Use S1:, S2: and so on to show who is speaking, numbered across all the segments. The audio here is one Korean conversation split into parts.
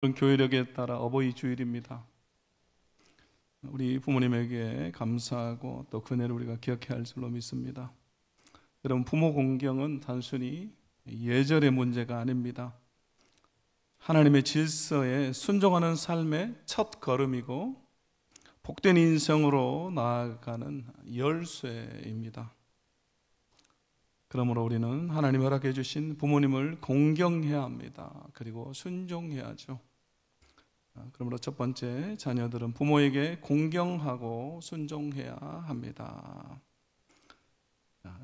S1: 그런 교회력에 따라 어버이 주일입니다. 우리 부모님에게 감사하고 또 그 은혜를 우리가 기억해야 할 줄로 믿습니다. 여러분, 부모 공경은 단순히 예절의 문제가 아닙니다. 하나님의 질서에 순종하는 삶의 첫 걸음이고 복된 인생으로 나아가는 열쇠입니다. 그러므로 우리는 하나님이 허락해 주신 부모님을 공경해야 합니다. 그리고 순종해야죠. 그러므로 첫 번째, 자녀들은 부모에게 공경하고 순종해야 합니다.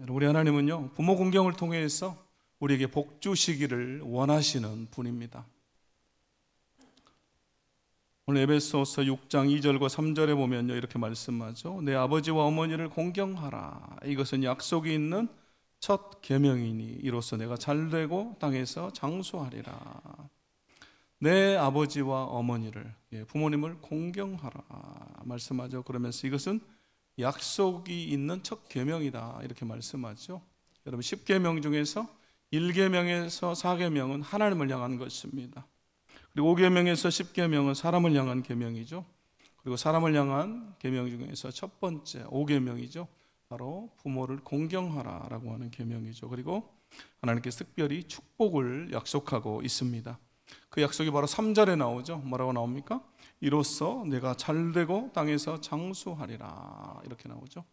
S1: 우리 하나님은요, 부모 공경을 통해서 우리에게 복 주시기를 원하시는 분입니다. 오늘 에베소서 6장 2절과 3절에 보면요, 이렇게 말씀하죠. 내 아버지와 어머니를 공경하라. 이것은 약속이 있는 첫 계명이니 이로써 내가 잘되고 땅에서 장수하리라. 내 아버지와 어머니를, 부모님을 공경하라 말씀하죠. 그러면서 이것은 약속이 있는 첫 계명이다 이렇게 말씀하죠. 여러분, 10계명 중에서 1계명에서 4계명은 하나님을 향한 것입니다. 그리고 5계명에서 10계명은 사람을 향한 계명이죠. 그리고 사람을 향한 계명 중에서 첫 번째 5계명이죠. 바로 부모를 공경하라 라고 하는 계명이죠. 그리고 하나님께서 특별히 축복을 약속하고 있습니다. 그 약속이 바로 3절에 나오죠. 뭐라고 나옵니까? 이로써 내가 잘되고 땅에서 장수하리라 이렇게 나오죠.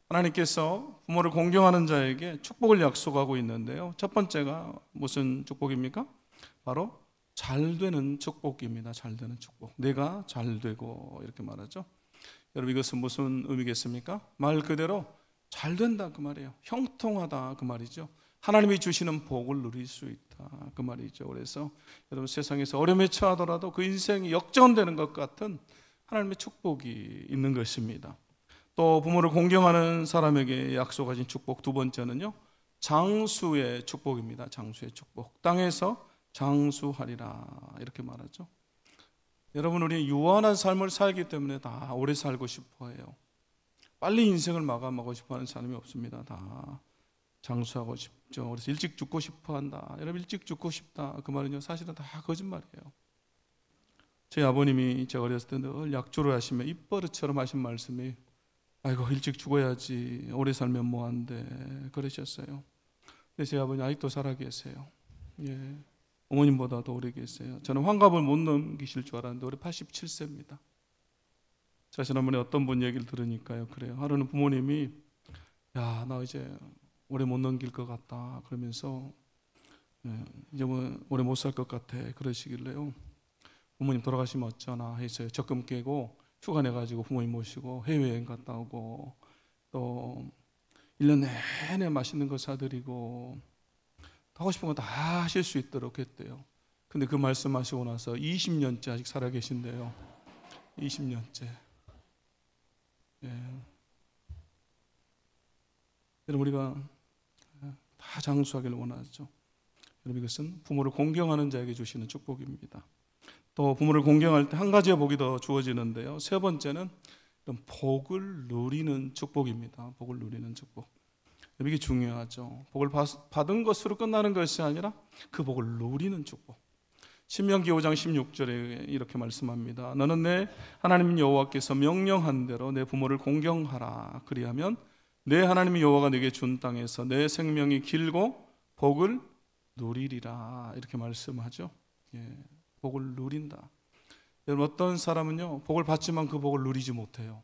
S1: 하나님께서 부모를 공경하는 자에게 축복을 약속하고 있는데요, 첫 번째가 무슨 축복입니까? 바로 잘되는 축복입니다. 잘되는 축복. 내가 잘되고 이렇게 말하죠. 여러분, 이것은 무슨 의미겠습니까? 말 그대로 잘된다 그 말이에요. 형통하다 그 말이죠. 하나님이 주시는 복을 누릴 수 있다 그 말이죠. 그래서 여러분, 세상에서 어려움에 처하더라도 그 인생이 역전되는 것 같은 하나님의 축복이 있는 것입니다. 또 부모를 공경하는 사람에게 약속하신 축복 두 번째는요, 장수의 축복입니다. 장수의 축복. 땅에서 장수하리라 이렇게 말하죠. 여러분, 우리 유한한 삶을 살기 때문에 다 오래 살고 싶어 해요. 빨리 인생을 마감하고 싶어 하는 사람이 없습니다. 다 장수하고 싶죠. 그래서 일찍 죽고 싶어 한다. 여러분, 일찍 죽고 싶다 그 말은요, 사실은 다 거짓말이에요. 제 아버님이 제가 어렸을 때 늘 약주를 하시면 입버릇처럼 하신 말씀이 아이고, 일찍 죽어야지, 오래 살면 뭐한데 그러셨어요. 근데 제 아버님 아직도 살아 계세요. 예, 어머님보다도 오래 계세요. 저는 환갑을 못 넘기실 줄 알았는데 올해 87세입니다. 제가 지난번에 어떤 분 얘기를 들으니까요, 그래요. 하루는 부모님이 야, 나 이제 오래 못 넘길 것 같다 그러면서 이제 뭐 오래 못 살 것 같아 그러시길래요, 부모님 돌아가시면 어쩌나 해서요, 적금 깨고 휴가 내가지고 부모님 모시고 해외여행 갔다 오고 또 1년 내내 맛있는 거 사드리고 하고 싶은 거 다 하실 수 있도록 했대요. 근데 그 말씀하시고 나서 20년째 아직 살아 계신데요. 20년째. 예. 여러분, 우리가 다 장수하기를 원하죠. 여러분, 이것은 부모를 공경하는 자에게 주시는 축복입니다. 또 부모를 공경할 때 한 가지의 복이 더 주어지는데요, 세 번째는 복을 누리는 축복입니다. 복을 누리는 축복. 이게 중요하죠. 복을 받은 것으로 끝나는 것이 아니라 그 복을 누리는 축복. 신명기 5장 16절에 이렇게 말씀합니다. 너는 내 하나님 여호와께서 명령한 대로 내 부모를 공경하라. 그리하면 내 하나님 여호와가 내게 준 땅에서 내 생명이 길고 복을 누리리라. 이렇게 말씀하죠. 예, 복을 누린다. 여러분, 어떤 사람은요, 복을 받지만 그 복을 누리지 못해요.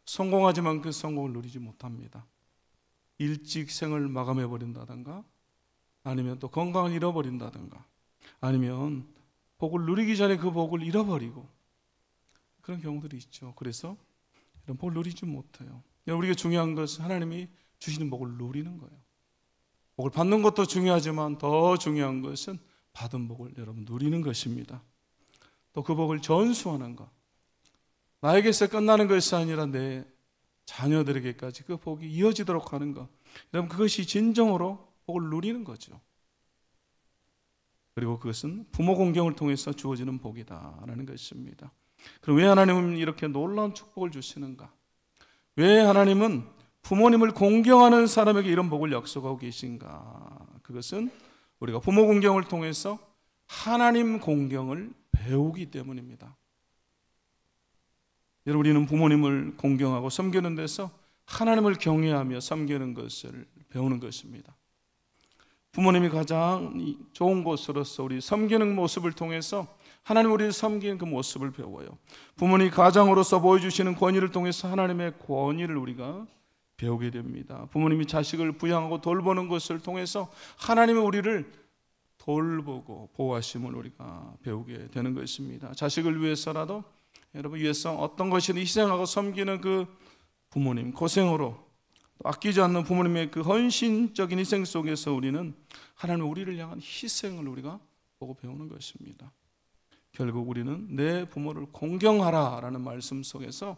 S1: 성공하지만 그 성공을 누리지 못합니다. 일찍 생을 마감해 버린다든가, 아니면 또 건강을 잃어버린다든가, 아니면 복을 누리기 전에 그 복을 잃어버리고 그런 경우들이 있죠. 그래서 이런 복을 누리지 못해요. 우리가 중요한 것은 하나님이 주시는 복을 누리는 거예요. 복을 받는 것도 중요하지만 더 중요한 것은 받은 복을 여러분 누리는 것입니다. 또 그 복을 전수하는 것, 나에게서 끝나는 것이 아니라 내 자녀들에게까지 그 복이 이어지도록 하는 것, 여러분, 그것이 진정으로 복을 누리는 거죠. 그리고 그것은 부모 공경을 통해서 주어지는 복이다라는 것입니다. 그럼 왜 하나님은 이렇게 놀라운 축복을 주시는가? 왜 하나님은 부모님을 공경하는 사람에게 이런 복을 약속하고 계신가? 그것은 우리가 부모 공경을 통해서 하나님 공경을 배우기 때문입니다. 여러분, 우리는 부모님을 공경하고 섬기는 데서 하나님을 경외하며 섬기는 것을 배우는 것입니다. 부모님이 가장 좋은 곳으로서 우리 섬기는 모습을 통해서 하나님 우리를 섬기는 그 모습을 배워요. 부모님이 가장으로서 보여주시는 권위를 통해서 하나님의 권위를 우리가 배우게 됩니다. 부모님이 자식을 부양하고 돌보는 것을 통해서 하나님이 우리를 돌보고 보호하심을 우리가 배우게 되는 것입니다. 자식을 위해서라도 여러분 위해서 어떤 것이든 희생하고 섬기는 그 부모님 고생으로 아끼지 않는 부모님의 그 헌신적인 희생 속에서 우리는 하나님 우리를 향한 희생을 우리가 보고 배우는 것입니다. 결국 우리는 내 부모를 공경하라라는 말씀 속에서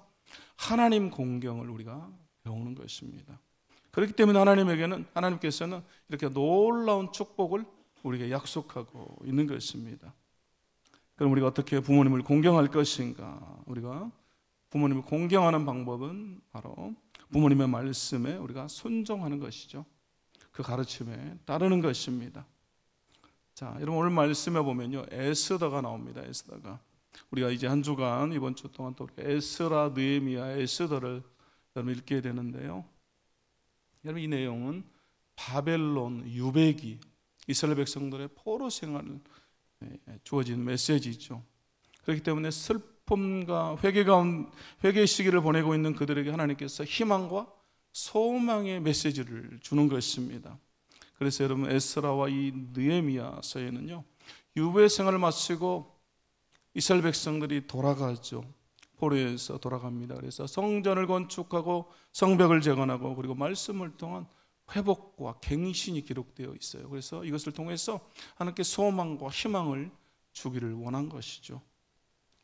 S1: 하나님 공경을 우리가 배우는 것입니다. 그렇기 때문에 하나님께서는 이렇게 놀라운 축복을 우리에게 약속하고 있는 것입니다. 그럼 우리가 어떻게 부모님을 공경할 것인가? 우리가 부모님을 공경하는 방법은 바로 부모님의 말씀에 우리가 순종하는 것이죠. 그 가르침에 따르는 것입니다. 자, 여러분 오늘 말씀에 보면요, 에스더가 나옵니다. 에스더가 우리가 이제 한 주간 이번 주 동안 또 에스라, 느헤미야, 에스더를 여러분 읽게 되는데요. 여러분 이 내용은 바벨론 유배기 이스라엘 백성들의 포로 생활을 주어진 메시지죠. 그렇기 때문에 슬픔과 회개 시기를 보내고 있는 그들에게 하나님께서 희망과 소망의 메시지를 주는 것입니다. 그래서 여러분 에스라와 이 느헤미야서에는요, 유배 생활을 마치고 이스라엘 백성들이 돌아가죠. 포로에서 돌아갑니다. 그래서 성전을 건축하고 성벽을 재건하고 그리고 말씀을 통한 회복과 갱신이 기록되어 있어요. 그래서 이것을 통해서 하나님께 소망과 희망을 주기를 원한 것이죠.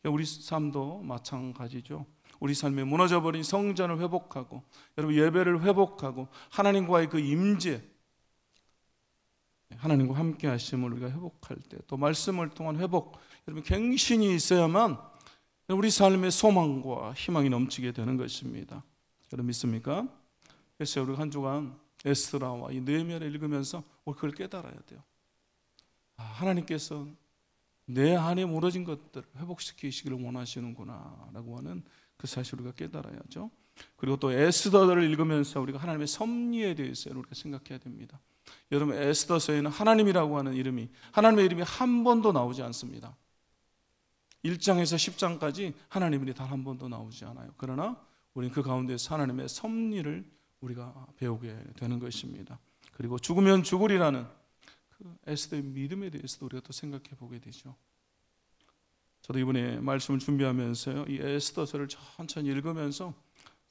S1: 우리 삶도 마찬가지죠. 우리 삶에 무너져버린 성전을 회복하고 여러분 예배를 회복하고 하나님과의 그 임재, 하나님과 함께 하심을 우리가 회복할 때 또 말씀을 통한 회복, 여러분 갱신이 있어야만 우리 삶의 소망과 희망이 넘치게 되는 것입니다. 여러분 믿습니까? 그래서 우리가 한 주간 에스라와 이 느헤미야를 읽으면서 그걸 깨달아야 돼요. 하나님께서 내 안에 무너진 것들을 회복시키시기를 원하시는구나 라고 하는 그 사실을 우리가 깨달아야죠. 그리고 또 에스더를 읽으면서 우리가 하나님의 섭리에 대해서 우리가 생각해야 됩니다. 여러분 에스더서에는 하나님이라고 하는 이름이, 하나님의 이름이 한 번도 나오지 않습니다. 1장에서 10장까지 하나님의 이름이 단 한 번도 나오지 않아요. 그러나 우리는 그 가운데서 하나님의 섭리를 우리가 배우게 되는 것입니다. 그리고 죽으면 죽으리라는 그 에스더의 믿음에 대해서도 우리가 또 생각해 보게 되죠. 저도 이번에 말씀을 준비하면서요, 이 에스더서를 천천히 읽으면서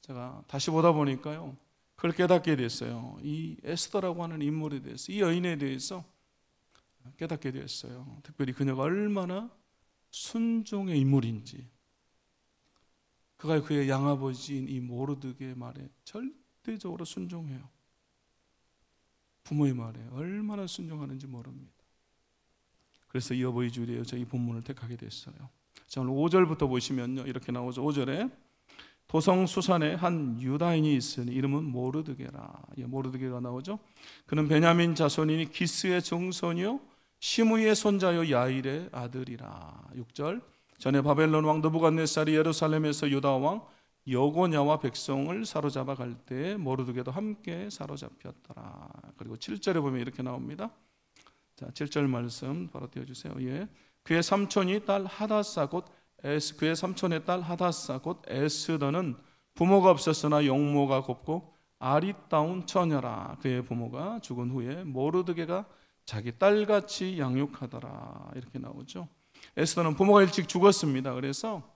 S1: 제가 다시 보다 보니까요, 그걸 깨닫게 됐어요. 이 에스더라고 하는 인물에 대해서, 이 여인에 대해서 깨닫게 됐어요. 특별히 그녀가 얼마나 순종의 인물인지, 그가 그의 양아버지인 이 모르드게의 말에 절대적으로 순종해요. 부모의 말에 얼마나 순종하는지 모릅니다. 그래서 이 어버이 주일에 이 본문을 택하게 됐어요. 자, 오늘 5절부터 보시면요, 이렇게 나오죠. 5절에 도성 수산에 한 유다인이 있으니 이름은 모르드게라. 모르드게가 나오죠. 그는 베냐민 자손이니 기스의 정손이요 시므이의 손자요 야일의 아들이라. 6절 전에 바벨론 왕 느부갓네살이 예루살렘에서 유다 왕 여고냐와 백성을 사로잡아 갈 때 모르드게도 함께 사로잡혔더라. 그리고 7절에 보면 이렇게 나옵니다. 자, 7절 말씀 바로 띄워주세요. 예. 그의 삼촌의 딸 하다사 곧 에스더는 부모가 없었으나 용모가 곱고 아리따운 처녀라. 그의 부모가 죽은 후에 모르드게가 자기 딸같이 양육하더라. 이렇게 나오죠. 에스더는 부모가 일찍 죽었습니다. 그래서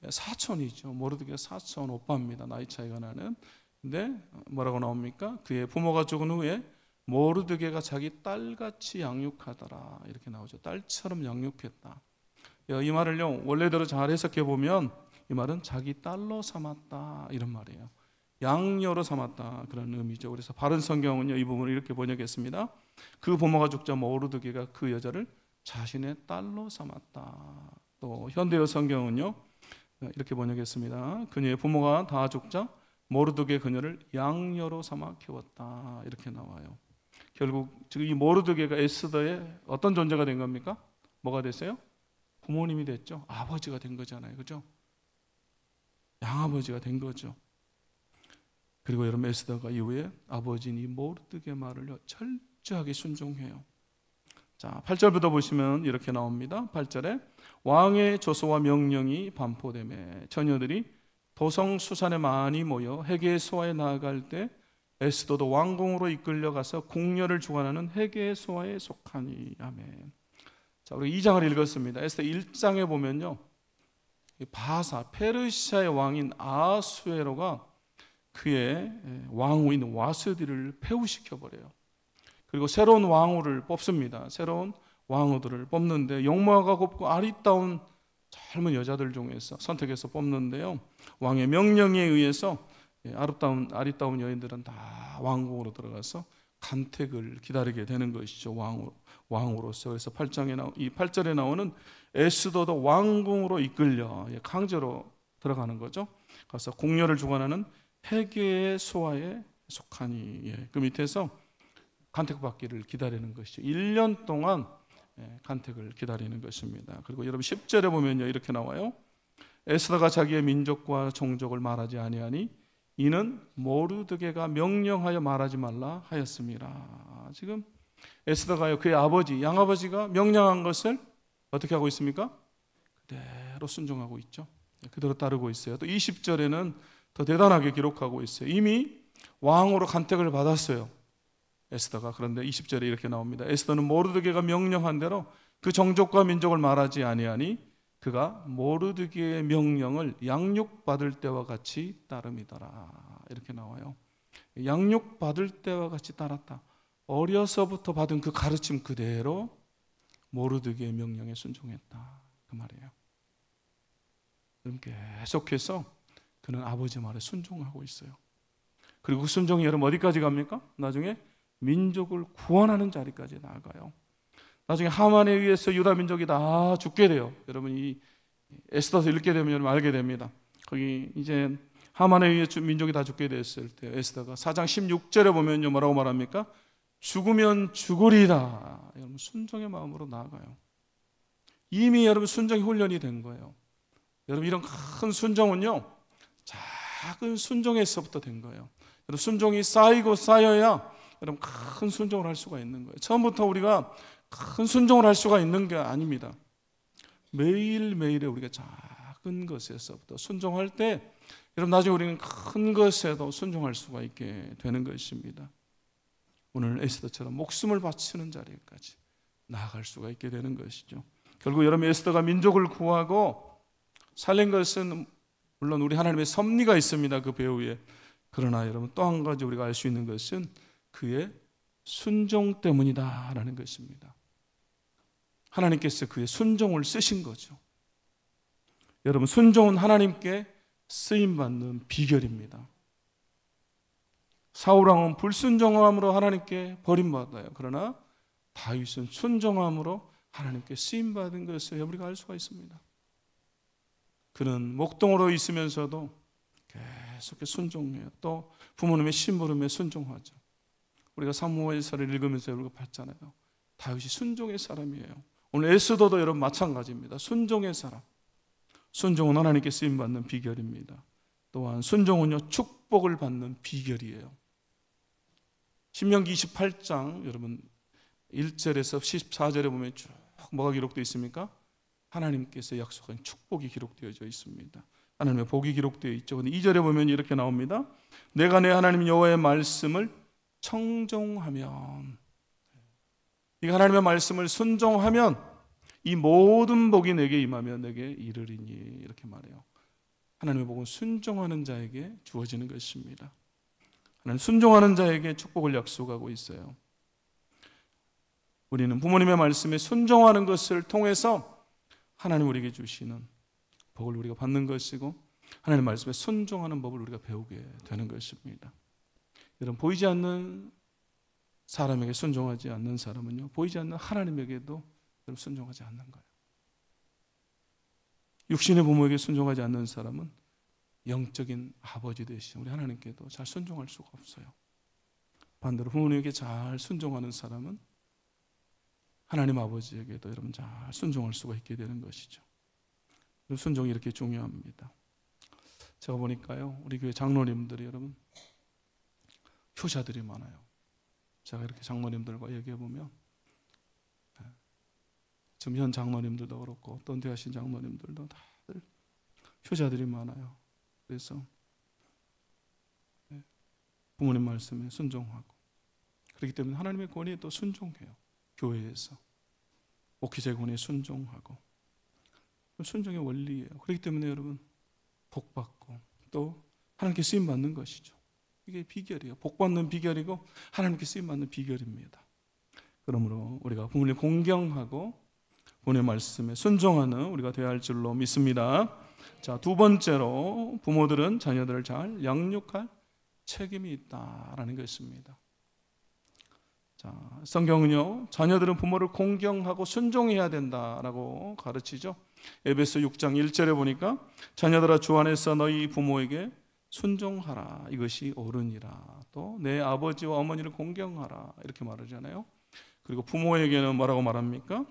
S1: 사촌이죠. 모르드게가 사촌 오빠입니다. 나이 차이가 나는. 근데 뭐라고 나옵니까? 그의 부모가 죽은 후에 모르드게가 자기 딸같이 양육하더라. 이렇게 나오죠. 딸처럼 양육했다. 이 말을요, 원래대로 잘 해석해 보면 이 말은 자기 딸로 삼았다 이런 말이에요. 양녀로 삼았다 그런 의미죠. 그래서 바른 성경은요, 이 부분을 이렇게 번역했습니다. 그 부모가 죽자 모르드게가 그 여자를 자신의 딸로 삼았다. 또 현대어 성경은요, 이렇게 번역했습니다. 그녀의 부모가 다 죽자 모르드게 그녀를 양녀로 삼아 키웠다. 이렇게 나와요. 결국 지금 이 모르드게가 에스더의 어떤 존재가 된 겁니까? 뭐가 됐어요? 부모님이 됐죠. 아버지가 된 거잖아요. 그죠? 양아버지가 된 거죠. 그리고 여러분 에스더가 이후에 아버지인 이 모르드게 말을 철저하게 순종해요. 자, 8절부터 보시면 이렇게 나옵니다. 8절에 왕의 조서와 명령이 반포되매 처녀들이 도성 수산에 많이 모여 헤게소아에 나아갈 때 에스더도 왕궁으로 이끌려가서 궁녀를 주관하는 헤게소아에 속하니. 아멘. 자, 우리 2장을 읽었습니다. 에스더 1장에 보면요, 바사 페르시아의 왕인 아수에로가 그의 왕후인 와스디를 폐후시켜 버려요. 그리고 새로운 왕후를 뽑습니다. 새로운 왕후들을 뽑는데 용모가 곱고 아리따운 젊은 여자들 중에서 선택해서 뽑는데요, 왕의 명령에 의해서 아리따운 여인들은 다 왕궁으로 들어가서 간택을 기다리게 되는 것이죠. 왕으로서. 그래서 8절에 나오는 에스더도 왕궁으로 이끌려 강제로 들어가는 거죠. 그래서 궁녀를 주관하는 헤게소아에 속하니. 그 밑에서 간택받기를 기다리는 것이죠. 1년 동안 간택을 기다리는 것입니다. 그리고 여러분 10절에 보면요, 이렇게 나와요. 에스더가 자기의 민족과 종족을 말하지 아니하니 이는 모르드게가 명령하여 말하지 말라 하였습니다. 지금 에스더가요, 그의 아버지, 양아버지가 명령한 것을 어떻게 하고 있습니까? 그대로 순종하고 있죠. 그대로 따르고 있어요. 또 20절에는 더 대단하게 기록하고 있어요. 이미 왕으로 간택을 받았어요, 에스더가. 그런데 20절에 이렇게 나옵니다. 에스더는 모르드게가 명령한 대로 그 종족과 민족을 말하지 아니하니 그가 모르드게의 명령을 양육받을 때와 같이 따름이더라. 이렇게 나와요. 양육받을 때와 같이 따랐다. 어려서부터 받은 그 가르침 그대로 모르드게의 명령에 순종했다, 그 말이에요. 그럼 계속해서 그는 아버지 말에 순종하고 있어요. 그리고 그 순종이 여러분 어디까지 갑니까? 나중에 민족을 구원하는 자리까지 나아가요. 나중에 하만에 의해서 유다 민족이 다 죽게 돼요. 여러분 이 에스더서 읽게 되면 여러분 알게 됩니다. 거기 이제 하만에 의해 민족이 다 죽게 됐을 때 에스더가 4장 16절에 보면요, 뭐라고 말합니까? 죽으면 죽으리라. 여러분 순종의 마음으로 나아가요. 이미 여러분 순종이 훈련이 된 거예요. 여러분 이런 큰 순종은요, 작은 순종에서부터 된 거예요. 여러분 순종이 쌓이고 쌓여야 여러분 큰 순종을 할 수가 있는 거예요. 처음부터 우리가 큰 순종을 할 수가 있는 게 아닙니다. 매일매일에 우리가 작은 것에서부터 순종할 때 여러분 나중에 우리는 큰 것에도 순종할 수가 있게 되는 것입니다. 오늘 에스더처럼 목숨을 바치는 자리까지 나아갈 수가 있게 되는 것이죠. 결국 여러분 에스더가 민족을 구하고 살린 것은 물론 우리 하나님의 섭리가 있습니다, 그 배후에. 그러나 여러분 또 한 가지 우리가 알 수 있는 것은 그의 순종 때문이다라는 것입니다. 하나님께서 그의 순종을 쓰신 거죠. 여러분 순종은 하나님께 쓰임받는 비결입니다. 사울왕은 불순종함으로 하나님께 버림받아요. 그러나 다윗은 순종함으로 하나님께 쓰임받은 것을 우리가 알 수가 있습니다. 그는 목동으로 있으면서도 계속 순종해요. 또 부모님의 심부름에 순종하죠. 우리가 사무엘서를 읽으면서 우리가 봤잖아요. 다윗이 순종의 사람이에요. 오늘 에스더도 여러분 마찬가지입니다. 순종의 사람. 순종은 하나님께 쓰임받는 비결입니다. 또한 순종은요, 축복을 받는 비결이에요. 신명기 28장 여러분 1절에서 14절에 보면 쭉 뭐가 기록되어 있습니까? 하나님께서 약속한 축복이 기록되어져 있습니다. 하나님의 복이 기록되어 있죠. 근데 2절에 보면 이렇게 나옵니다. 내가 내 하나님 여호와의 말씀을 청종하면, 이 하나님의 말씀을 순종하면 이 모든 복이 내게 임하며 내게 이르리니, 이렇게 말해요. 하나님의 복은 순종하는 자에게 주어지는 것입니다. 하나님 순종하는 자에게 축복을 약속하고 있어요. 우리는 부모님의 말씀에 순종하는 것을 통해서 하나님 우리에게 주시는 복을 우리가 받는 것이고, 하나님 말씀에 순종하는 법을 우리가 배우게 되는 것입니다. 여러분 보이지 않는 사람에게 순종하지 않는 사람은요, 보이지 않는 하나님에게도 순종하지 않는 거예요. 육신의 부모에게 순종하지 않는 사람은 영적인 아버지 되신 우리 하나님께도 잘 순종할 수가 없어요. 반대로 부모님에게 잘 순종하는 사람은 하나님 아버지에게도 여러분 잘 순종할 수가 있게 되는 것이죠. 순종이 이렇게 중요합니다. 제가 보니까요, 우리 교회 장로님들이 여러분 효자들이 많아요. 제가 이렇게 장로님들과 얘기해 보면 지금 현 장로님들도 그렇고 또 은퇴하신 장로님들도 다들 효자들이 많아요. 그래서 부모님 말씀에 순종하고, 그렇기 때문에 하나님의 권위에 또 순종해요. 교회에서 목회자의 권위에 순종하고, 순종의 원리예요. 그렇기 때문에 여러분 복받고 또 하나님께 쓰임받는 것이죠. 이게 비결이에요. 복받는 비결이고 하나님께 쓰임받는 비결입니다. 그러므로 우리가 부모님 공경하고 부모님의 말씀에 순종하는 우리가 되어야 할 줄로 믿습니다. 자, 두 번째로 부모들은 자녀들을 잘 양육할 책임이 있다라는 것입니다. 자, 성경은요, 자녀들은 부모를 공경하고 순종해야 된다라고 가르치죠. 에베소 6장 1절에 보니까 자녀들아 주 안에서 너희 부모에게 순종하라, 이것이 옳으니라. 또 내 아버지와 어머니를 공경하라, 이렇게 말하잖아요. 그리고 부모에게는 뭐라고 말합니까?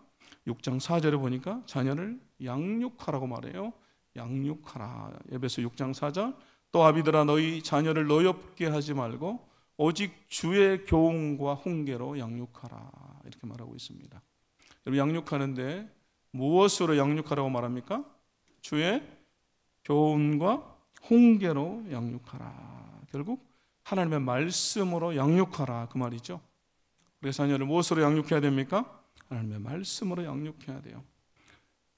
S1: 6장 4절에 보니까 자녀를 양육하라고 말해요. 양육하라. 에베소 6장 4절. 또 아비들아 너희 자녀를 노엽게 하지 말고 오직 주의 교훈과 훈계로 양육하라, 이렇게 말하고 있습니다. 여러분, 양육하는데 무엇으로 양육하라고 말합니까? 주의 교훈과 훈계로 양육하라. 결국 하나님의 말씀으로 양육하라, 그 말이죠. 우리 자녀를 무엇으로 양육해야 됩니까? 하나님의 말씀으로 양육해야 돼요.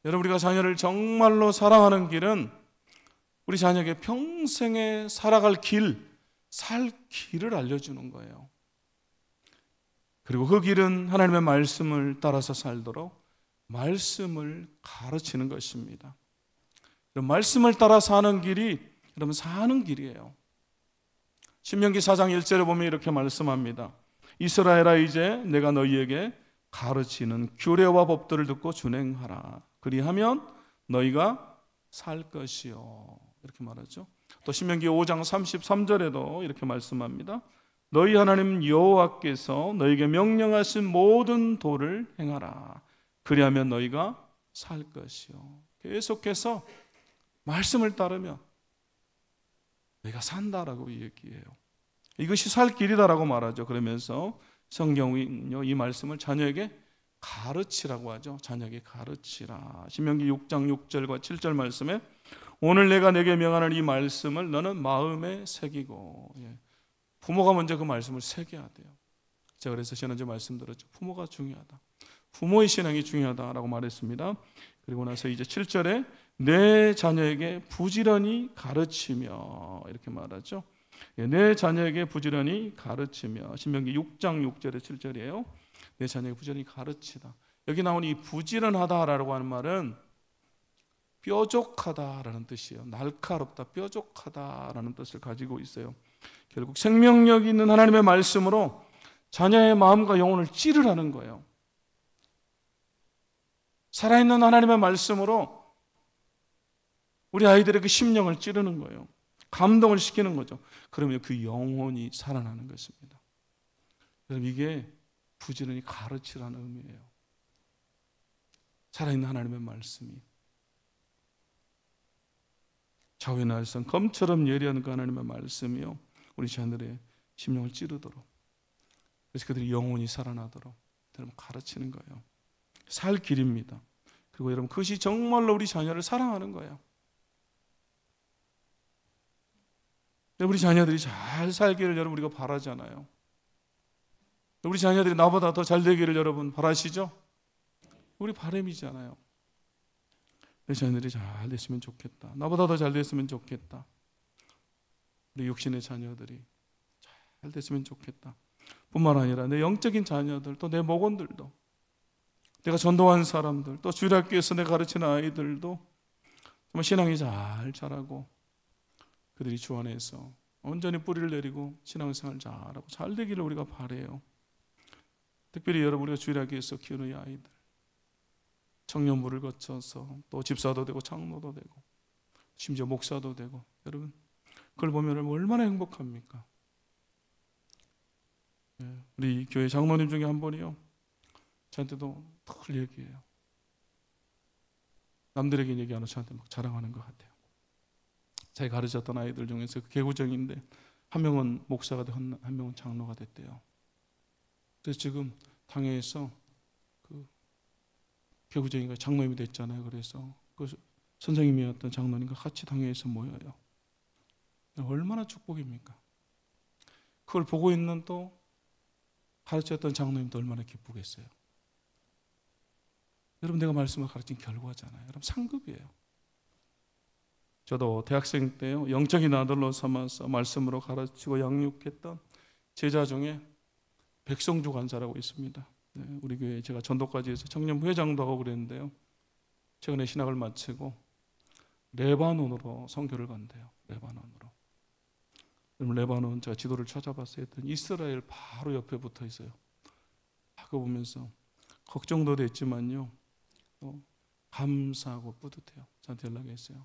S1: 여러분, 우리가 자녀를 정말로 사랑하는 길은 우리 자녀에게 평생에 살아갈 길, 살 길을 알려주는 거예요. 그리고 그 길은 하나님의 말씀을 따라서 살도록 말씀을 가르치는 것입니다. 말씀을 따라 사는 길이 여러분 사는 길이에요. 신명기 4장 1절에 보면 이렇게 말씀합니다. 이스라엘아, 이제 내가 너희에게 가르치는 규례와 법들을 듣고 준행하라. 그리하면 너희가 살 것이요, 이렇게 말하죠. 또 신명기 5장 33절에도 이렇게 말씀합니다. 너희 하나님 여호와께서 너희에게 명령하신 모든 도를 행하라. 그리하면 너희가 살 것이요. 계속해서 말씀을 따르면 너희가 산다라고 얘기해요. 이것이 살 길이다라고 말하죠. 그러면서 성경은요, 이 말씀을 자녀에게 가르치라고 하죠. 자녀에게 가르치라. 신명기 6장 6절과 7절 말씀에 오늘 내가 내게 명하는 이 말씀을 너는 마음에 새기고, 부모가 먼저 그 말씀을 새겨야 돼요. 제가 그래서 지난주에 말씀드렸죠. 부모가 중요하다. 부모의 신앙이 중요하다라고 말했습니다. 그리고 나서 이제 7절에 내 자녀에게 부지런히 가르치며, 이렇게 말하죠. 내 자녀에게 부지런히 가르치며. 신명기 6장 6절에 7절이에요. 내 자녀에게 부지런히 가르치다. 여기 나온 이 부지런하다라고 하는 말은 뾰족하다라는 뜻이에요. 날카롭다, 뾰족하다라는 뜻을 가지고 있어요. 결국 생명력 있는 하나님의 말씀으로 자녀의 마음과 영혼을 찌르라는 거예요. 살아있는 하나님의 말씀으로 우리 아이들의 그 심령을 찌르는 거예요. 감동을 시키는 거죠. 그러면 그 영혼이 살아나는 것입니다. 여러분, 이게 부지런히 가르치라는 의미예요. 살아있는 하나님의 말씀이 좌우의 날선 검처럼 예리한 그 하나님의 말씀이요, 우리 자녀들의 심령을 찌르도록, 그래서 그들이 영혼이 살아나도록 여러분 가르치는 거예요. 살 길입니다. 그리고 여러분, 그것이 정말로 우리 자녀를 사랑하는 거예요. 우리 자녀들이 잘 살기를 여러분 우리가 바라잖아요. 우리 자녀들이 나보다 더 잘 되기를 여러분 바라시죠? 우리 바람이잖아요. 내 자녀들이 잘 됐으면 좋겠다. 나보다 더 잘 됐으면 좋겠다. 우리 육신의 자녀들이 잘 됐으면 좋겠다. 뿐만 아니라 내 영적인 자녀들, 또 내 목원들도, 내가 전도한 사람들, 또 주일학교에서 내가 가르치는 아이들도 정말 신앙이 잘 자라고 그들이 주 안에서 온전히 뿌리를 내리고 신앙생활 잘하고 잘 되기를 우리가 바라요. 특별히 여러분, 우리가 주일학교에서 키우는 이 아이들, 청년부를 거쳐서 또 집사도 되고 장로도 되고 심지어 목사도 되고, 여러분 그걸 보면 얼마나 행복합니까? 우리 교회 장로님 중에 한 분이요, 저한테도 늘 얘기해요. 남들에게 얘기 안 하고 저한테 막 자랑하는 것 같아요. 제가 가르쳤던 아이들 중에서 개구쟁인데 한 명은 목사가 되고 한 명은 장로가 됐대요. 그래서 지금 당회에서 그 개구쟁이가 장로님이 됐잖아요. 그래서 그 선생님이었던 장로님과 같이 당회에서 모여요. 얼마나 축복입니까? 그걸 보고 있는 또 가르쳤던 장로님도 얼마나 기쁘겠어요. 여러분, 내가 말씀을 가르친 결과잖아요. 여러분, 상급이에요. 저도 대학생 때요, 영적인 아들로 삼아서 말씀으로 가르치고 양육했던 제자 중에 백성주 간사라고 있습니다. 네, 우리 교회에 제가 전도까지 해서 청년 회장도 하고 그랬는데요. 최근에 신학을 마치고 레바논으로 선교를 간대요. 레바논으로. 여러분, 레바논 제가 지도를 찾아봤어요. 했더니 이스라엘 바로 옆에 붙어 있어요. 그거 보면서 걱정도 됐지만요, 감사하고 뿌듯해요. 저한테 연락했어요.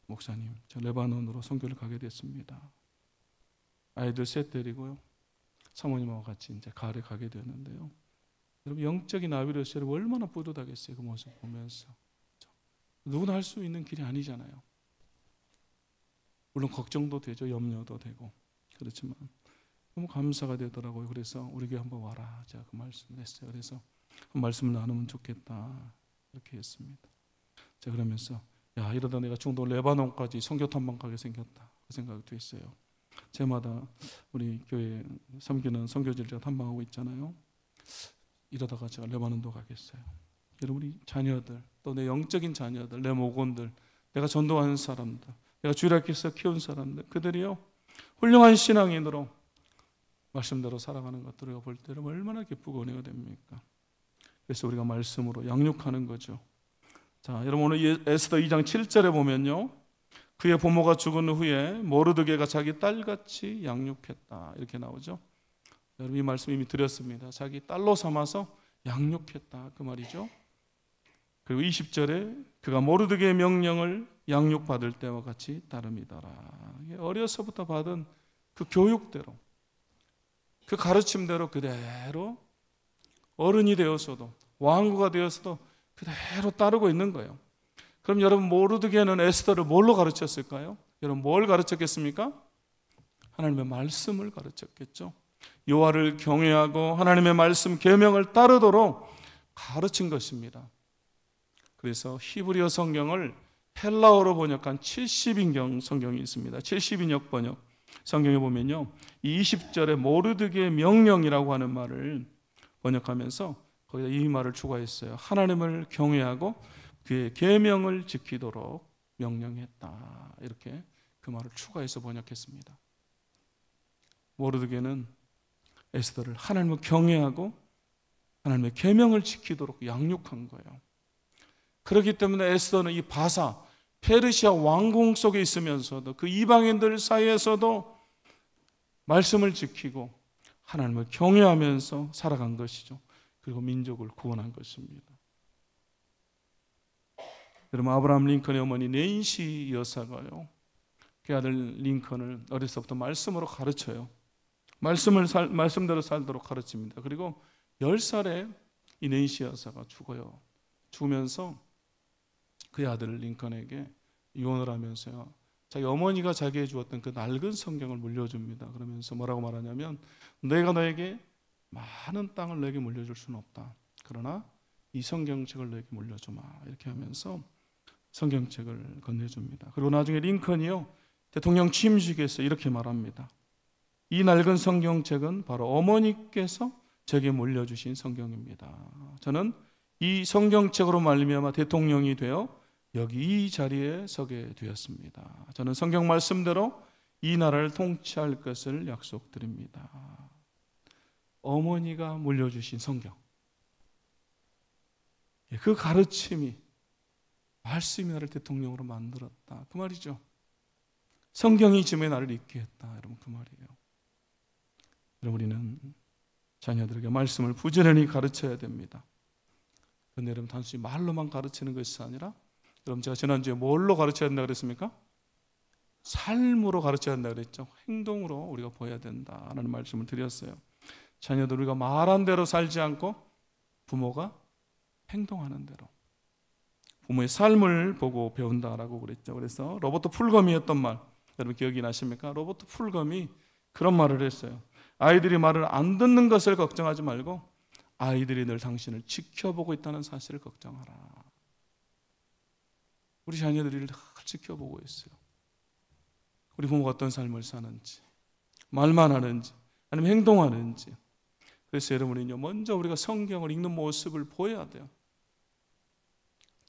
S1: 목사님, 저 레바논으로 선교를 가게 됐습니다. 아이들 셋 데리고요, 사모님하고 같이 이제 가을에 가게 되었는데요. 여러분, 영적인 아비로서 여러분 얼마나 뿌듯하겠어요. 그 모습 보면서. 누구나 할 수 있는 길이 아니잖아요. 물론 걱정도 되죠. 염려도 되고. 그렇지만 너무 감사가 되더라고요. 그래서 우리 교회 한번 와라. 제가 그 말씀을 했어요. 그래서 한 말씀을 나누면 좋겠다. 이렇게 했습니다. 제가 그러면서 야, 이러다 내가 중도 레바논까지 선교 탐방 가게 생겼다. 그 생각도 했어요. 제마다 우리 교회 섬기는 선교지를 제가 탐방하고 있잖아요. 이러다가 제가 레바논도 가겠어요. 여러분, 우리 자녀들, 또 내 영적인 자녀들, 내 모건들, 내가 전도하는 사람들, 내가 주일 학교에서 키운 사람들, 그들이요 훌륭한 신앙인으로 말씀대로 살아가는 것들을 볼 때 얼마나 기쁘고 은혜가 됩니까? 그래서 우리가 말씀으로 양육하는 거죠. 자, 여러분, 오늘 에스더 2장 7절에 보면요, 그의 부모가 죽은 후에 모르드게가 자기 딸같이 양육했다, 이렇게 나오죠. 여러분, 이 말씀 이미 드렸습니다. 자기 딸로 삼아서 양육했다, 그 말이죠. 그리고 20절에 그가 모르드게의 명령을 양육받을 때와 같이 따름이더라. 어려서부터 받은 그 교육대로, 그 가르침대로 그대로 어른이 되어서도, 왕후가 되어서도 그대로 따르고 있는 거예요. 그럼 여러분, 모르드게는 에스더를 뭘로 가르쳤을까요? 여러분, 뭘 가르쳤겠습니까? 하나님의 말씀을 가르쳤겠죠. 여호와를 경외하고 하나님의 말씀 계명을 따르도록 가르친 것입니다. 그래서 히브리어 성경을 헬라어로 번역한 70인경 성경이 있습니다. 70인역 번역 성경에 보면요, 20절에 모르드게의 명령이라고 하는 말을 번역하면서 거기다 이 말을 추가했어요. 하나님을 경외하고 그의 계명을 지키도록 명령했다. 이렇게 그 말을 추가해서 번역했습니다. 모르드게는 에스더를 하나님을 경외하고 하나님의 계명을 지키도록 양육한 거예요. 그렇기 때문에 에스더는 이 바사, 페르시아 왕궁 속에 있으면서도 그 이방인들 사이에서도 말씀을 지키고 하나님을 경외하면서 살아간 것이죠. 그리고 민족을 구원한 것입니다. 여러분, 아브라함 링컨의 어머니 낸시 여사가요, 그 아들 링컨을 어려서부터 말씀으로 가르쳐요. 말씀대로 살도록 가르칩니다. 그리고 10살에 이 낸시 여사가 죽어요. 죽으면서 그 아들 링컨에게 유언을 하면서요, 자기 어머니가 자기에게 주었던 그 낡은 성경을 물려줍니다. 그러면서 뭐라고 말하냐면, 내가 너에게 많은 땅을 너에게 물려줄 수는 없다. 그러나 이 성경책을 너에게 물려주마. 이렇게 하면서 성경책을 건네줍니다. 그리고 나중에 링컨이요, 대통령 취임식에서 이렇게 말합니다. 이 낡은 성경책은 바로 어머니께서 제게 물려주신 성경입니다. 저는 이 성경책으로 말미암아 대통령이 되어 여기 이 자리에 서게 되었습니다. 저는 성경 말씀대로 이 나라를 통치할 것을 약속드립니다. 어머니가 물려주신 성경, 그 가르침이 말씀이 나를 대통령으로 만들었다, 그 말이죠. 성경이 지금의 나를 있게 했다, 여러분, 그 말이에요. 여러분, 우리는 자녀들에게 말씀을 부지런히 가르쳐야 됩니다. 그런데 여러분, 단순히 말로만 가르치는 것이 아니라, 여러분, 제가 지난주에 뭘로 가르쳐야 된다 그랬습니까? 삶으로 가르쳐야 된다 그랬죠. 행동으로 우리가 보여야 된다라는 말씀을 드렸어요. 자녀들 우리가 말한 대로 살지 않고 부모가 행동하는 대로 부모의 삶을 보고 배운다라고 그랬죠. 그래서 로버트 풀검이 했던 말 여러분 기억이 나십니까? 로버트 풀검이 그런 말을 했어요. 아이들이 말을 안 듣는 것을 걱정하지 말고 아이들이 늘 당신을 지켜보고 있다는 사실을 걱정하라. 우리 자녀들이 늘 지켜보고 있어요. 우리 부모가 어떤 삶을 사는지, 말만 하는지, 아니면 행동하는지. 그래서 여러분은요, 먼저 우리가 성경을 읽는 모습을 보여야 돼요.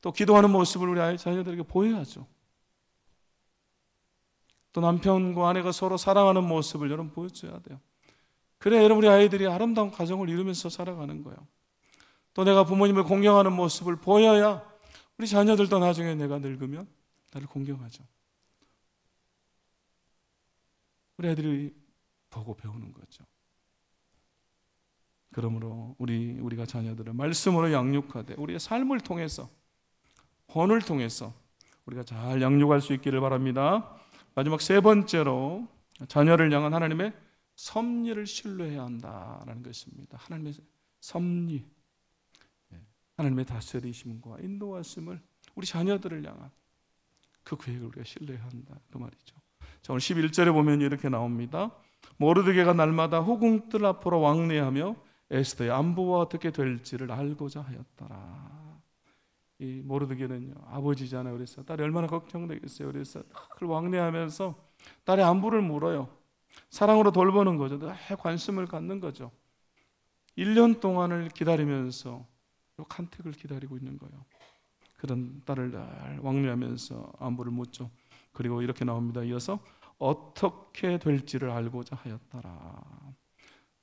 S1: 또 기도하는 모습을 우리 아이 자녀들에게 보여야죠. 또 남편과 아내가 서로 사랑하는 모습을 여러분 보여줘야 돼요. 그래야 여러분 우리 아이들이 아름다운 가정을 이루면서 살아가는 거예요. 또 내가 부모님을 공경하는 모습을 보여야 우리 자녀들도 나중에 내가 늙으면 나를 공경하죠. 우리 아이들이 보고 배우는 거죠. 그러므로 우리가 자녀들을 말씀으로 양육하되 우리의 삶을 통해서 본을 통해서 우리가 잘 양육할 수 있기를 바랍니다. 마지막 세 번째로 자녀를 향한 하나님의 섭리를 신뢰해야 한다라는 것입니다. 하나님의 섭리, 하나님의 다스리심과 인도하심을 우리 자녀들을 향한 그 계획을 우리가 신뢰해야 한다 그 말이죠. 자, 오늘 11절에 보면 이렇게 나옵니다. 모르드게가 날마다 후궁들 앞으로 왕래하며 에스더의 안부와 어떻게 될지를 알고자 하였더라. 이 모르드게는요 아버지잖아요. 그래서 딸이 얼마나 걱정되겠어요. 그래서 늘 왕래하면서 딸의 안부를 물어요. 사랑으로 돌보는 거죠. 늘 관심을 갖는 거죠. 1년 동안을 기다리면서 간택을 기다리고 있는 거예요. 그런 딸을 늘 왕래하면서 안부를 묻죠. 그리고 이렇게 나옵니다. 이어서 어떻게 될지를 알고자 하였더라.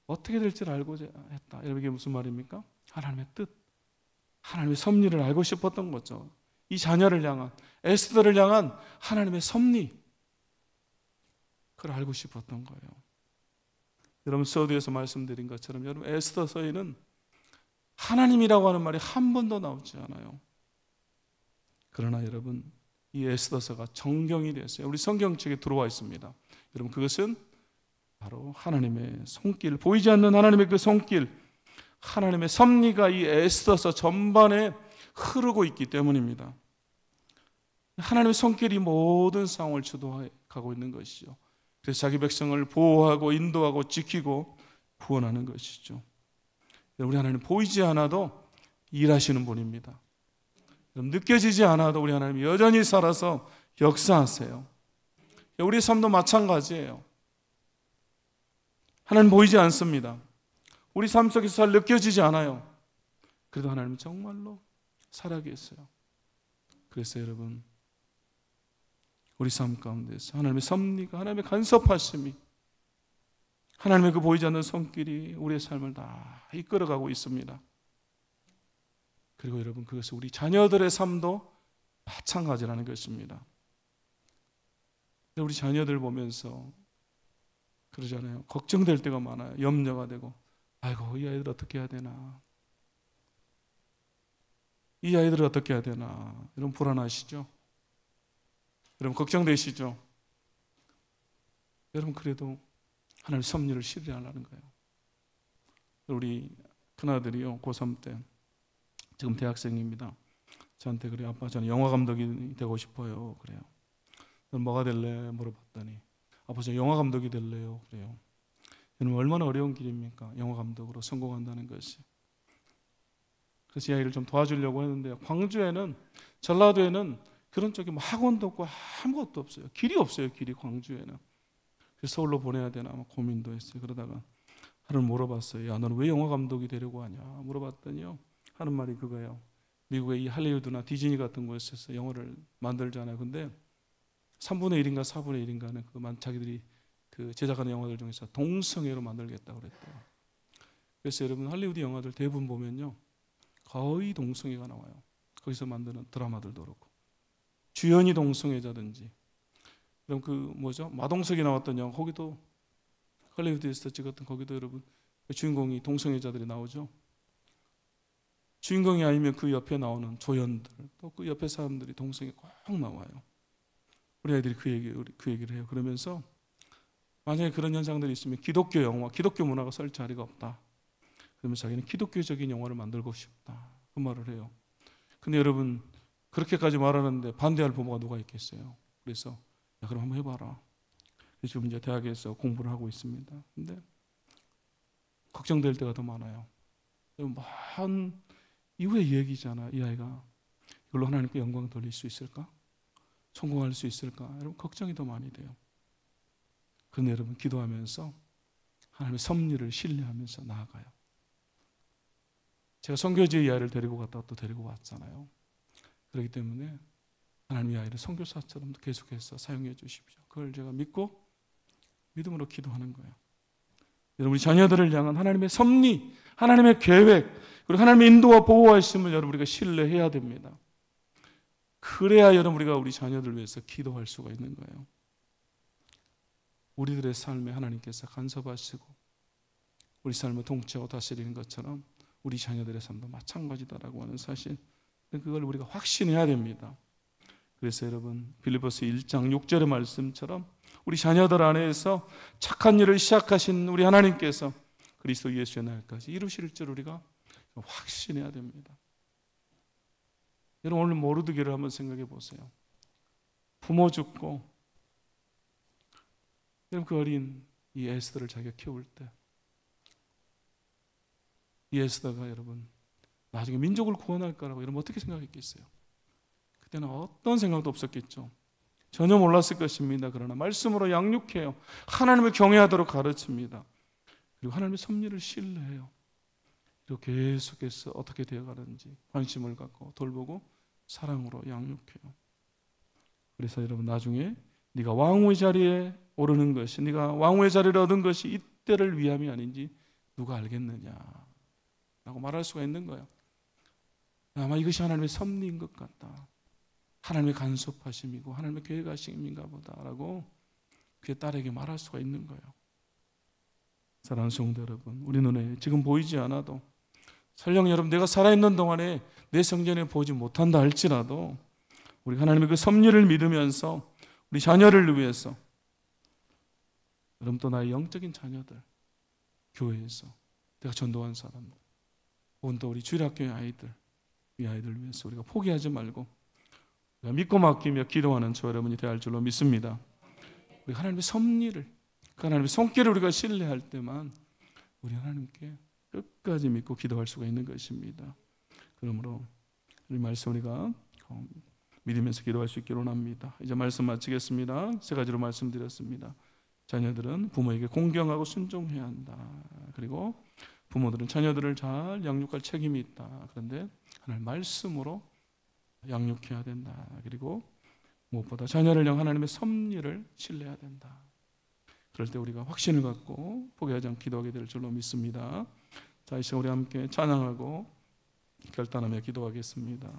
S1: 어떻게 될지를 알고자 했다. 여러분 이게 무슨 말입니까? 하나님의 뜻, 하나님의 섭리를 알고 싶었던 거죠. 이 자녀를 향한, 에스더를 향한 하나님의 섭리, 그걸 알고 싶었던 거예요. 여러분 서두에서 말씀드린 것처럼 여러분 에스더서에는 하나님이라고 하는 말이 한 번도 나오지 않아요. 그러나 여러분 이 에스더서가 정경이 됐어요. 우리 성경책에 들어와 있습니다. 여러분 그것은 바로 하나님의 손길, 보이지 않는 하나님의 그 손길, 하나님의 섭리가 이 에스더서 전반에 흐르고 있기 때문입니다. 하나님의 손길이 모든 상황을 주도하고 있는 것이죠. 그래서 자기 백성을 보호하고 인도하고 지키고 구원하는 것이죠. 우리 하나님 보이지 않아도 일하시는 분입니다. 느껴지지 않아도 우리 하나님 여전히 살아서 역사하세요. 우리 삶도 마찬가지예요. 하나님 보이지 않습니다. 우리 삶 속에서 잘 느껴지지 않아요. 그래도 하나님 정말로 살아계세요. 그래서 여러분 우리 삶 가운데서 하나님의 섭리가, 하나님의 간섭하심이, 하나님의 그 보이지 않는 손길이 우리의 삶을 다 이끌어가고 있습니다. 그리고 여러분 그것은 우리 자녀들의 삶도 마찬가지라는 것입니다. 우리 자녀들 보면서 그러잖아요. 걱정될 때가 많아요. 염려가 되고 아이고 이 아이들 어떻게 해야 되나, 이 아이들을 어떻게 해야 되나, 여러분 불안하시죠? 여러분 걱정되시죠? 여러분 그래도 하나님의 섭리를 신뢰하려는 거예요. 우리 큰아들이요 고3 때 지금 대학생입니다. 저한테 그래요. 아빠 저는 영화 감독이 되고 싶어요. 그래요. 넌 뭐가 될래? 물어봤더니 아빠 저 영화 감독이 될래요. 그래요. 여러분 얼마나 어려운 길입니까? 영화 감독으로 성공한다는 것이. 그래서 이 아이를 좀 도와주려고 했는데 광주에는, 전라도에는 그런 쪽에 뭐 학원도 없고 아무것도 없어요. 길이 없어요. 길이 광주에는. 그래서 서울로 보내야 되나 아마 고민도 했어요. 그러다가 하루는 물어봤어요. 야 너는 왜 영화 감독이 되려고 하냐 물어봤더니요 하는 말이 그거예요. 미국의 이 할리우드나 디즈니 같은 곳에서 영화를 만들잖아요. 근데 3분의 1인가 4분의 1인가는 자기들이 그 제작하는 영화들 중에서 동성애로 만들겠다고 그랬대요. 그래서 여러분 할리우드 영화들 대부분 보면요 거의 동성애가 나와요. 거기서 만드는 드라마들도 그렇고 주연이 동성애자든지, 그럼 그 뭐죠 마동석이 나왔던 영화 거기도 할리우드에서 찍었던 거기도 여러분 주인공이 동성애자들이 나오죠. 주인공이 아니면 그 옆에 나오는 조연들 또 그 옆에 사람들이 동성애 꼭 나와요. 우리 아이들이 그 얘기를 해요. 그러면서 만약에 그런 현상들이 있으면 기독교 영화, 기독교 문화가 설 자리가 없다. 그러면 자기는 기독교적인 영화를 만들고 싶다. 그 말을 해요. 근데 여러분 그렇게까지 말하는데 반대할 부모가 누가 있겠어요? 그래서 야, 그럼 한번 해봐라. 지금 이제 대학에서 공부를 하고 있습니다. 근데 걱정될 때가 더 많아요. 한 이후의 얘기잖아. 이 아이가 이걸로 하나님께 영광 돌릴 수 있을까? 성공할 수 있을까? 여러분 걱정이 더 많이 돼요. 그런데 여러분 기도하면서 하나님의 섭리를 신뢰하면서 나아가요. 제가 선교지의 이 아이를 데리고 갔다가 또 데리고 왔잖아요. 그렇기 때문에 하나님 이 아이를 선교사처럼 계속해서 사용해 주십시오. 그걸 제가 믿고 믿음으로 기도하는 거예요. 여러분 우리 자녀들을 향한 하나님의 섭리, 하나님의 계획, 그리고 하나님의 인도와 보호하심을 여러분 우리가 신뢰해야 됩니다. 그래야 여러분 우리가 우리 자녀들을 위해서 기도할 수가 있는 거예요. 우리들의 삶에 하나님께서 간섭하시고 우리 삶을 통치하고 다스리는 것처럼 우리 자녀들의 삶도 마찬가지다라고 하는 사실, 그걸 우리가 확신해야 됩니다. 그래서 여러분 빌립보서 1장 6절의 말씀처럼 우리 자녀들 안에서 착한 일을 시작하신 우리 하나님께서 그리스도 예수의 날까지 이루실 줄 우리가 확신해야 됩니다. 여러분 오늘 모르드게를 한번 생각해 보세요. 부모 죽고 여러분 그 어린 이 에스더를 자기가 키울 때 이 에스더가 여러분 나중에 민족을 구원할 거라고 여러분 어떻게 생각했겠어요? 그때는 어떤 생각도 없었겠죠. 전혀 몰랐을 것입니다. 그러나 말씀으로 양육해요. 하나님을 경외하도록 가르칩니다. 그리고 하나님의 섭리를 신뢰해요. 그리고 계속해서 어떻게 되어가는지 관심을 갖고 돌보고 사랑으로 양육해요. 그래서 여러분 나중에 네가 왕후의 자리에 오르는 것이, 네가 왕후의 자리를 얻은 것이 이때를 위함이 아닌지 누가 알겠느냐 라고 말할 수가 있는 거예요. 아마 이것이 하나님의 섭리인 것 같다. 하나님의 간섭하심이고 하나님의 계획하심인가 보다라고 그의 딸에게 말할 수가 있는 거예요. 사랑하는 성도 여러분, 우리 눈에 지금 보이지 않아도 설령 여러분 내가 살아있는 동안에 내 성전에 보지 못한다 할지라도 우리 하나님의 그 섭리를 믿으면서 우리 자녀를 위해서, 여러분 또 나의 영적인 자녀들, 교회에서 내가 전도한 사람들, 혹은 또 우리 주일학교의 아이들, 이 아이들을 위해서 우리가 포기하지 말고 믿고 맡기며 기도하는 저 여러분이 되어야 할 줄로 믿습니다. 우리 하나님의 섭리를, 그 하나님의 손길을 우리가 신뢰할 때만 우리 하나님께 끝까지 믿고 기도할 수가 있는 것입니다. 그러므로 이 말씀 우리가 믿으면서 기도할 수 있기를 원합니다. 이제 말씀 마치겠습니다. 세 가지로 말씀드렸습니다. 자녀들은 부모에게 공경하고 순종해야 한다. 그리고 부모들은 자녀들을 잘 양육할 책임이 있다. 그런데 하나님 말씀으로 양육해야 된다. 그리고 무엇보다 자녀를 향한 하나님의 섭리를 신뢰해야 된다. 그럴 때 우리가 확신을 갖고 포기하지 않고 기도하게 될 줄로 믿습니다. 자, 이 시간 우리 함께 찬양하고 결단하며 기도하겠습니다.